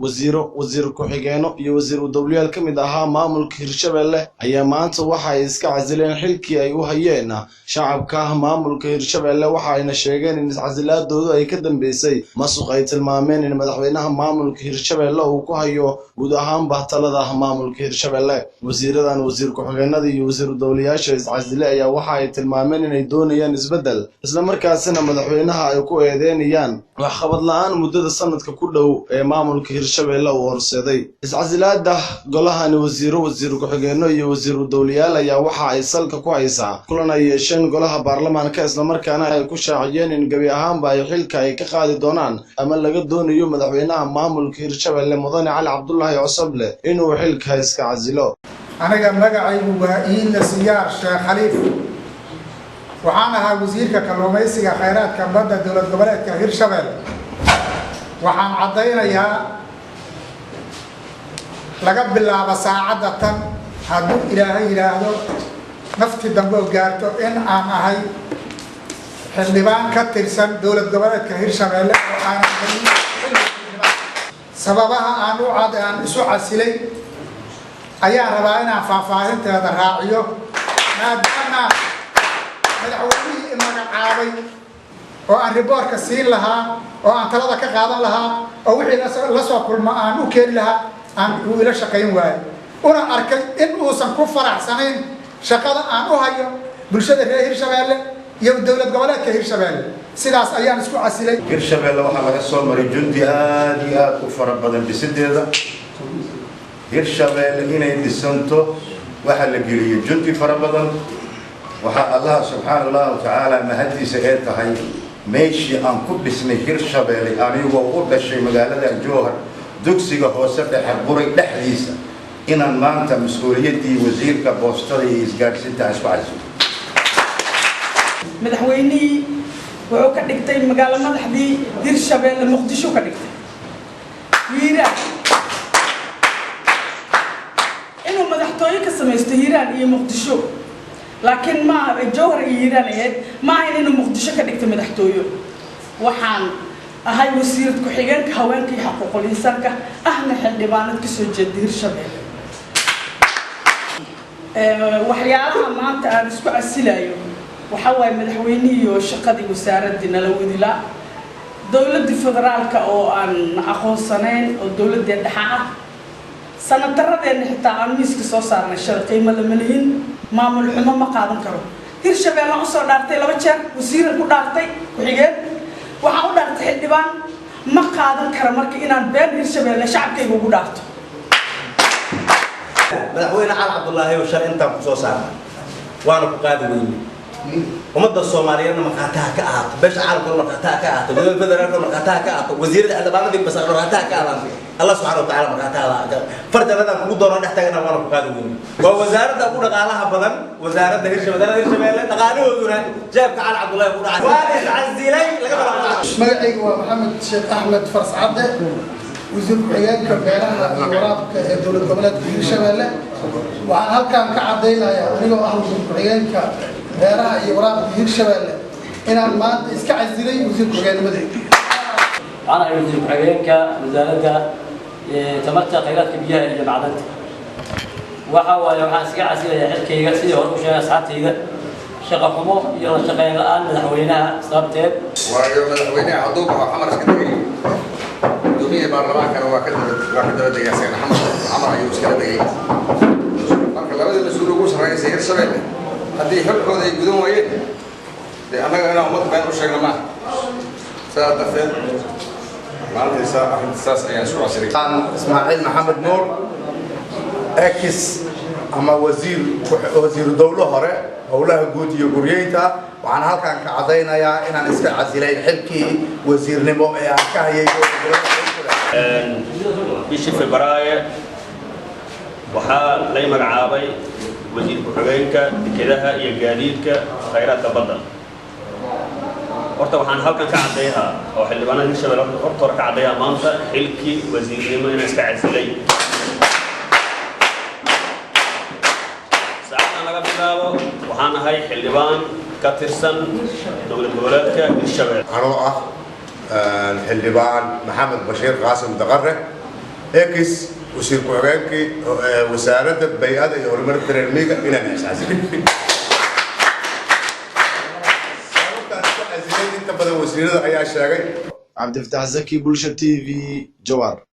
wasiir ku-xigeeno iyo wasiir dawliyaal ka mid ahaa maamulka Hirshabelle ayaa maanta waxa ay iska casileen xilkii ay u hayeen shacabka maamulka Hirshabelle waxa ayna sheegeen in iscasilaadoodu ay ka dambeysay masuq ay tilmaameen in madaxweynaha maamulka Hirshabelle uu ku hayo guud ahaan bahtalada maamulka Hirshabelle wasiiradan wasiir ku-xigeenada iyo wasiir dawliyaasha iscasile ayaa waxa ay tilmaameen inay doonayaan isbedel isla markaasina madaxweynaha ay ku eedeynayaan wax qabad la'aan muddada sanadka ku dhow ee maamulka Hirshabelle uu horseeday iscasilaada golahan wasiir ku-xigeenno iyo wasiir dawliyaal ayaa waxa ay salka ku haysaa kulan ay yeesheen golaha baarlamaanka isla markaana ay ku shaaciyeen in gabi ahaanba ay xilka ay ka qaadi doonaan ama laga doonayo madaxweynaha maamulka Hirshabelle Mudane Cali Cabdullaahi Cosoble inuu xilka iska casilo aniga magacaygu waa Iila Siyaar Sheekh Khaliif waxaan ahaa wasiirka kalluumaysiga khayraadka badda dowlad goboleedka Hirshabelle waxaan cadeynayaa laga bilaabo saacada tan hadduu Ilaahay yiraahdo nafti dambe oo gaarto in aan ahay xildhibaan ka tirsan dowlad goboleedka Hirshabelle oo aan sababaha aan isu casilay ayaan rabaa inaan faahfaahinteeda raaciyo maadaama madaxweynihii magacaabay oo aan riboorka siin lahaa oo aan talada ka qaadan lahaa oo wixii la soo kulmo aan u keeni lahaa aan uu ila shaqayn waayo una arkay in uusan ku faraxsanayn shaqada aan u hayo bulshada reer Hirshabelle iyo dowlad goboleedka Hirshabelle sidaas ayaan isku casilay Hirshabelle waxa laga soo maray jundi aad iyo aad u fara badan bisideeda Hirshabelle inay dhisanto waxa la geliyay jundi fara badan waxa Allah subhanahu wa ta'ala mahadiisa ee tahay meeshii aan ku dhisnay Hirshabelle anigoo u dhashay magaalada Jowhar dugsiga hoose dhexe buray dhexdiisa inaan maanta mas'uuliyadii wasiirka boostada iyo isgaarsiinta isku casilo madaxweynihii wuxuu ka dhigtay magaalo madaxdii Hirshabelle Muqdisho ka dhigtay Hiiraan inuu madaxtooyo ka sameystay Hiiraan iyo Muqdisho laakiin ma Jowhar iyo Hiiraan ahayd ma ahayn inuu Muqdisho ka dhigtay madaxtooyo waxaan ahay wasiir ku-xigeenka haweenka iyo xuquuqul insaanka ahna xildhibaanad ka soo jeeda Hirshabelle waxyaalaha maanta aan isku casilayo waxa waaye madaxweynihii iyo shaqadii wasaaradii nala wadila dowladda federaalka oo aan aqoonsanayn oo dowladda dhexe ah sanadaradeena xitaa aan miiska soo saarnay sharci qiimo lama lehin maamul xumo ma qaadan karo Hirshabelle oo soo dhaartay 2 jeer wasiiran ku dhaartay ku-xigeen waxaan u dhaartay xildhibaan ma qaadan karo markii inaan been Hirshabelle shacabkayga ugu dhaarto madaxweyne Cali Cabdullaahi oo shar inta ku soo saaray waana ku qaadi weeyay ummadda Soomaaliyeedna marqaataha ka ahaato beesha caalamka marqaataha ka ahaato dowladda federaalka marqaataha ka ahaato wasiirada xildhibaanadii basar marqaataha ka ahaato Allah subhanahu wa ta'ala marqaataha farjanadan ku doono dhex taagna waana ku qaadi weeyay waa wasaaradda ugu dhaqaalaha badan wasaaradda Hirshabelle dhaqaalahooduna jeebka Cali Cabdullaahi ku dhacay waa iscazilay laga bilaabo magacaygu waa Maxamed Sheekh Ahmed Farscade wasiir ku-xigeenka beeraha iyo waraabka ee dowlad goboleedka Hirshabelle waxaan halkaan ka cadeynayaa anigoo ah wasiir ku-xigeenka beeraha iyo waraabka Hirshabelle inaan maanta iska casilay wasiir ku-xigeennimadayda أنا أريد أن وزارة تمتع خيرات كبيرة إلى بعضها وحاول يوحنا سكع سير حكي يقصي ورشة ساعتي شقة حمو يلا شقة الآن مدحوينها صارتين ويوم مدحوينها عضوبها عمر اسكندرية دومية برلمان كانوا واحد دقيقة سنة عمر أيوب اسكندرية marka labada mas'uul ugu sarreeyay Hirshabelle hadii xilkooda ay gudan waayeen anaga inaan umad baan u sheegna ma saadafeen maalinta arrintaas ayaan soo cashay Ismaaciil Maxamed Nuur ex ama wasiir dawlo hore howlaha guud iyo guryeynta waxaan halkaan ka cadeynayaa inaan iska casilay xilkii wasiirnimo ee aan ka hayay bishii Febraayo waxaa la magacaabay wasiir ku-xigeenka dekedaha iyo gaadiidka khayraadka badda horta waxaan halkan ka cadeeyaa oo xildhibaanada Hirshabelle horta ka cadeeyaa maanta xilkii wasiirnimo inaan iska casilay saacaddan laga bilaabo waxaan ahay xildhibaan ka tirsan dowlad goboleedka Hirshabelle anoo ah xildhibaan Maxamed Bashiir Qaasim Daqare ekis wasiir ku-xigeenkii wasaaradda bay-ada iyo horumarinta reer miyiga inaan iscasilay sababtaan isku casilay inta badan wasiirada ayaa sheegay cabdifataax zaki bulsha TV jawhar.